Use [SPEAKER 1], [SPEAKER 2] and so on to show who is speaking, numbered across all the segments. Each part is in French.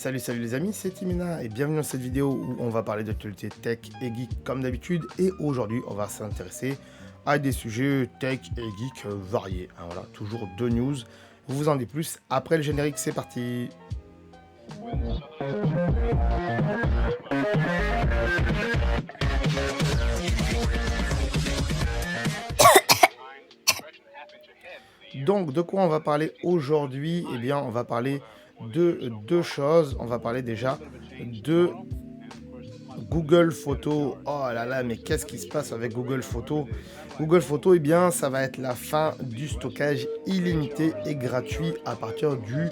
[SPEAKER 1] Salut les amis, c'est Timina et bienvenue dans cette vidéo où on va parler d'actualité tech et geek comme d'habitude. Et aujourd'hui, on va s'intéresser à des sujets tech et geek variés. Hein, voilà, toujours deux news. Vous en dites plus après le générique, c'est parti. Donc, de quoi on va parler aujourd'hui? Eh bien, on va parler de deux choses. On va parler déjà de Google Photos. Oh là là, mais qu'est-ce qui se passe avec Google Photos? Google Photos, eh bien, ça va être la fin du stockage illimité et gratuit à partir du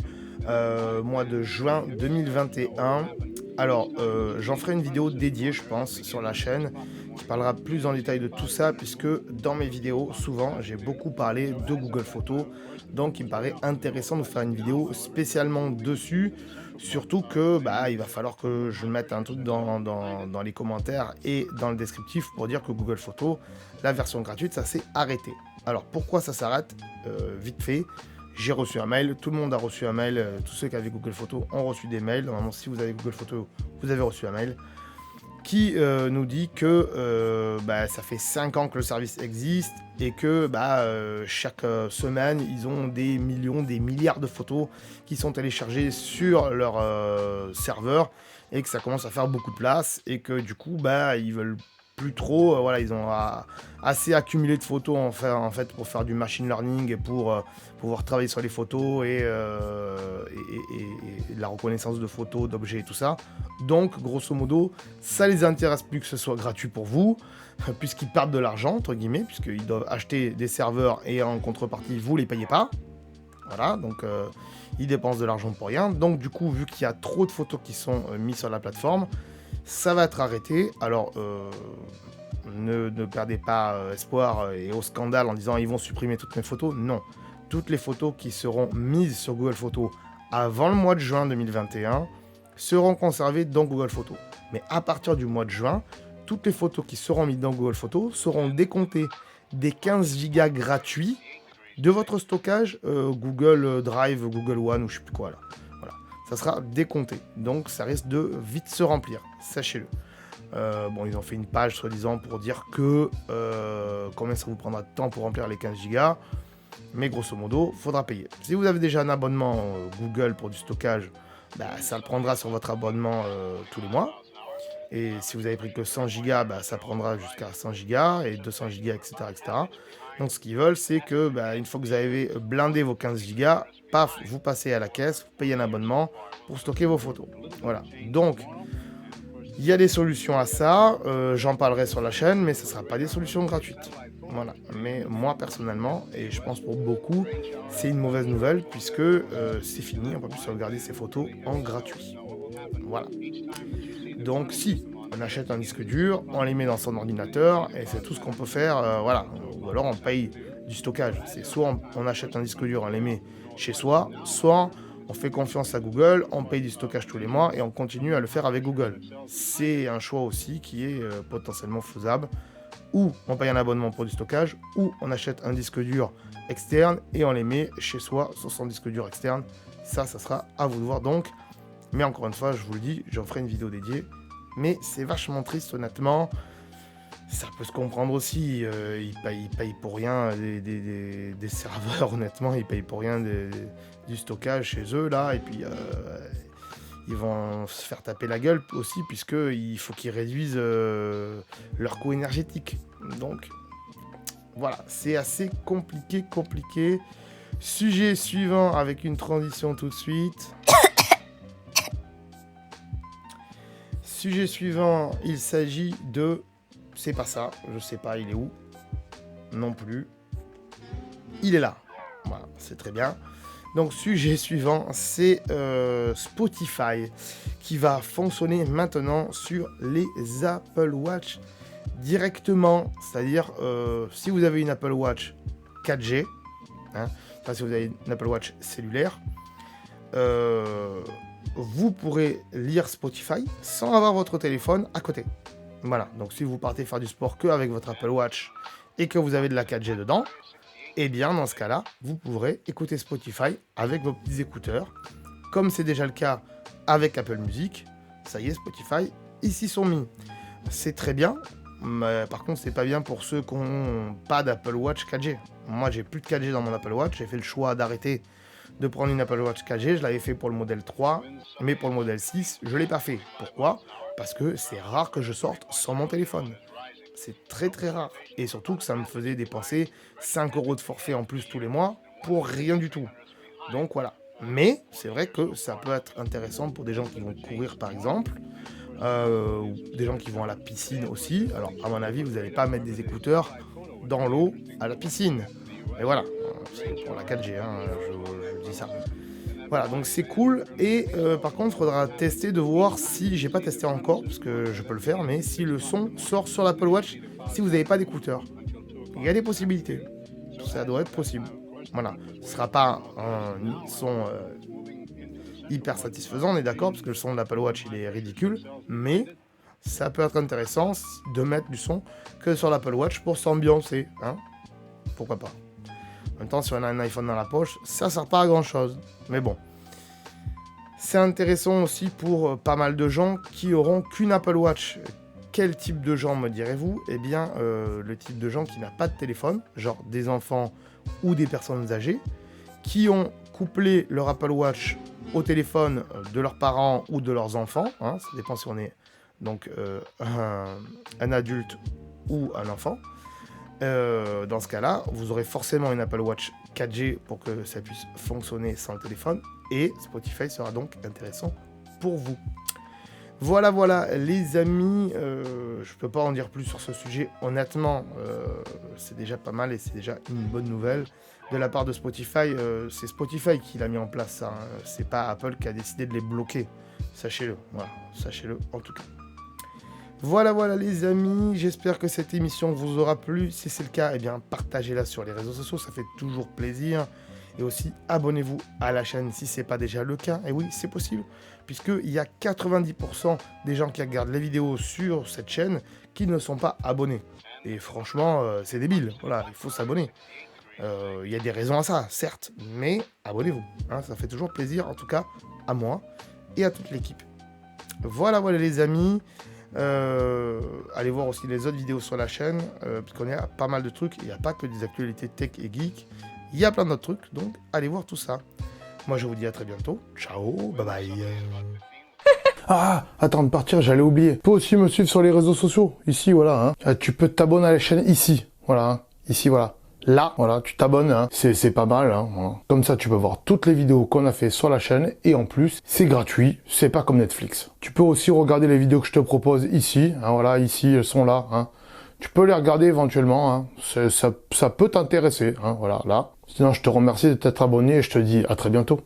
[SPEAKER 1] mois de juin 2021. Alors, j'en ferai une vidéo dédiée, je pense, sur la chaîne, qui parlera plus en détail de tout ça, puisque dans mes vidéos, souvent, j'ai beaucoup parlé de Google Photos. Donc, il me paraît intéressant de faire une vidéo spécialement dessus. Surtout que il va falloir que je mette un truc dans les commentaires et dans le descriptif pour dire que Google Photos, la version gratuite, ça s'est arrêté. Alors pourquoi ça s'arrête? Vite fait, j'ai reçu un mail, tout le monde a reçu un mail, tous ceux qui avaient Google Photos ont reçu des mails. Normalement, si vous avez Google Photos, vous avez reçu un mail qui nous dit que ça fait 5 ans que le service existe et que chaque semaine, ils ont des millions, des milliards de photos qui sont téléchargées sur leur serveur et que ça commence à faire beaucoup de place et que du coup, ils veulent plus trop, voilà, ils ont assez accumulé de photos en fait pour faire du machine learning et pour pouvoir travailler sur les photos et la reconnaissance de photos, d'objets et tout ça. Donc, grosso modo, ça les intéresse plus que ce soit gratuit pour vous, puisqu'ils perdent de l'argent, entre guillemets, puisqu'ils doivent acheter des serveurs et en contrepartie, vous les payez pas. Voilà, donc ils dépensent de l'argent pour rien. Donc, du coup, vu qu'il y a trop de photos qui sont mises sur la plateforme, ça va être arrêté. Alors, ne perdez pas espoir et au scandale en disant ils vont supprimer toutes mes photos. Non, toutes les photos qui seront mises sur Google Photos avant le mois de juin 2021 seront conservées dans Google Photos. Mais à partir du mois de juin, toutes les photos qui seront mises dans Google Photos seront décomptées des 15 Go gratuits de votre stockage Google Drive, Google One ou je sais plus quoi là. Voilà, ça sera décompté. Donc ça risque de vite se remplir, sachez-le. Ils ont fait une page soi-disant pour dire que combien ça vous prendra de temps pour remplir les 15 Go. Mais grosso modo, faudra payer. Si vous avez déjà un abonnement Google pour du stockage, ça le prendra sur votre abonnement tous les mois. Et si vous avez pris que 100 Go, ça prendra jusqu'à 100 Go et 200 Go, etc., etc. Donc ce qu'ils veulent, c'est que une fois que vous avez blindé vos 15 Go, paf, vous passez à la caisse, vous payez un abonnement pour stocker vos photos. Voilà. Donc, il y a des solutions à ça, j'en parlerai sur la chaîne, mais ce ne sera pas des solutions gratuites. Voilà. Mais moi, personnellement, et je pense pour beaucoup, c'est une mauvaise nouvelle, puisque c'est fini, on ne peut plus sauvegarder ces photos en gratuit. Voilà. Donc si, on achète un disque dur, on les met dans son ordinateur, et c'est tout ce qu'on peut faire, voilà. Ou alors on paye du stockage. C'est soit on achète un disque dur, on les met chez soi, soit on fait confiance à Google, on paye du stockage tous les mois et on continue à le faire avec Google. C'est un choix aussi qui est potentiellement faisable. Ou on paye un abonnement pour du stockage, ou on achète un disque dur externe et on les met chez soi sur son disque dur externe. Ça sera à vous de voir donc. Mais encore une fois, je vous le dis, j'en ferai une vidéo dédiée. Mais c'est vachement triste, honnêtement. Ça peut se comprendre aussi. Ils payent pour rien des serveurs, honnêtement. Ils payent pour rien du stockage chez eux, là. Et puis, ils vont se faire taper la gueule aussi, puisqu'il faut qu'ils réduisent leur coût énergétique. Donc, voilà, c'est assez compliqué. Sujet suivant, avec une transition tout de suite. Sujet suivant, il s'agit de... C'est pas ça, je sais pas, il est où? Non plus. Il est là. Voilà, c'est très bien. Donc, sujet suivant, c'est Spotify qui va fonctionner maintenant sur les Apple Watch directement. C'est-à-dire, si vous avez une Apple Watch 4G, si vous avez une Apple Watch cellulaire, vous pourrez lire Spotify sans avoir votre téléphone à côté. Voilà, donc si vous partez faire du sport qu'avec votre Apple Watch et que vous avez de la 4G dedans, eh bien dans ce cas-là, vous pourrez écouter Spotify avec vos petits écouteurs, comme c'est déjà le cas avec Apple Music, ça y est, Spotify, ils s'y sont mis. C'est très bien, mais par contre, c'est pas bien pour ceux qui n'ont pas d'Apple Watch 4G. Moi, j'ai plus de 4G dans mon Apple Watch, j'ai fait le choix d'arrêter de prendre une Apple Watch 4G, je l'avais fait pour le modèle 3, mais pour le modèle 6, je ne l'ai pas fait. Pourquoi ? Parce que c'est rare que je sorte sans mon téléphone. C'est très très rare. Et surtout que ça me faisait dépenser 5 € de forfait en plus tous les mois pour rien du tout. Donc voilà. Mais c'est vrai que ça peut être intéressant pour des gens qui vont courir par exemple, ou des gens qui vont à la piscine aussi. Alors à mon avis, vous n'allez pas mettre des écouteurs dans l'eau à la piscine. Mais voilà, c'est pour la 4G, hein, je dis ça. Voilà, donc c'est cool. Et par contre, il faudra tester de voir si, j'ai pas testé encore, parce que je peux le faire, mais si le son sort sur l'Apple Watch, si vous n'avez pas d'écouteurs. Il y a des possibilités. Ça doit être possible. Voilà, ce sera pas un son hyper satisfaisant, on est d'accord, parce que le son de l'Apple Watch, il est ridicule, mais ça peut être intéressant de mettre du son que sur l'Apple Watch pour s'ambiancer, hein. Pourquoi pas. En même temps, si on a un iPhone dans la poche, ça sert pas à grand chose. Mais bon. C'est intéressant aussi pour pas mal de gens qui auront qu'une Apple Watch. Quel type de gens, me direz-vous ? Eh bien, le type de gens qui n'a pas de téléphone, genre des enfants ou des personnes âgées, qui ont couplé leur Apple Watch au téléphone de leurs parents ou de leurs enfants. Hein, ça dépend si on est donc un adulte ou un enfant. Dans ce cas-là, vous aurez forcément une Apple Watch 4G pour que ça puisse fonctionner sans le téléphone, et Spotify sera donc intéressant pour vous. Voilà les amis, je peux pas en dire plus sur ce sujet, honnêtement, c'est déjà pas mal et c'est déjà une bonne nouvelle de la part de Spotify. C'est Spotify qui l'a mis en place, ça, hein. C'est pas Apple qui a décidé de les bloquer, sachez-le, voilà, sachez-le en tout cas. Voilà les amis, j'espère que cette émission vous aura plu. Si c'est le cas, eh bien partagez-la sur les réseaux sociaux, ça fait toujours plaisir. Et aussi abonnez-vous à la chaîne si ce n'est pas déjà le cas. Et oui, c'est possible, puisqu'il y a 90% des gens qui regardent les vidéos sur cette chaîne qui ne sont pas abonnés. Et franchement, c'est débile, voilà, il faut s'abonner. Il y a des raisons à ça, certes, mais abonnez-vous, hein, ça fait toujours plaisir, en tout cas à moi et à toute l'équipe. Voilà les amis. Allez voir aussi les autres vidéos sur la chaîne, puisqu'on a pas mal de trucs. Il n'y a pas que des actualités tech et geek, il y a plein d'autres trucs, donc allez voir tout ça. Moi je vous dis à très bientôt, ciao, bye bye. Ah, attends de partir, j'allais oublier. Tu peux aussi me suivre sur les réseaux sociaux, ici voilà, hein. Tu peux t'abonner à la chaîne ici, voilà, hein. Ici voilà. Là, voilà, tu t'abonnes, hein. C'est pas mal, hein, voilà. Comme ça, tu peux voir toutes les vidéos qu'on a fait sur la chaîne, et en plus, c'est gratuit, c'est pas comme Netflix. Tu peux aussi regarder les vidéos que je te propose ici, hein, voilà, ici, elles sont là, hein. Tu peux les regarder éventuellement, hein. Ça peut t'intéresser, hein, voilà, là. Sinon, je te remercie de t'être abonné et je te dis à très bientôt.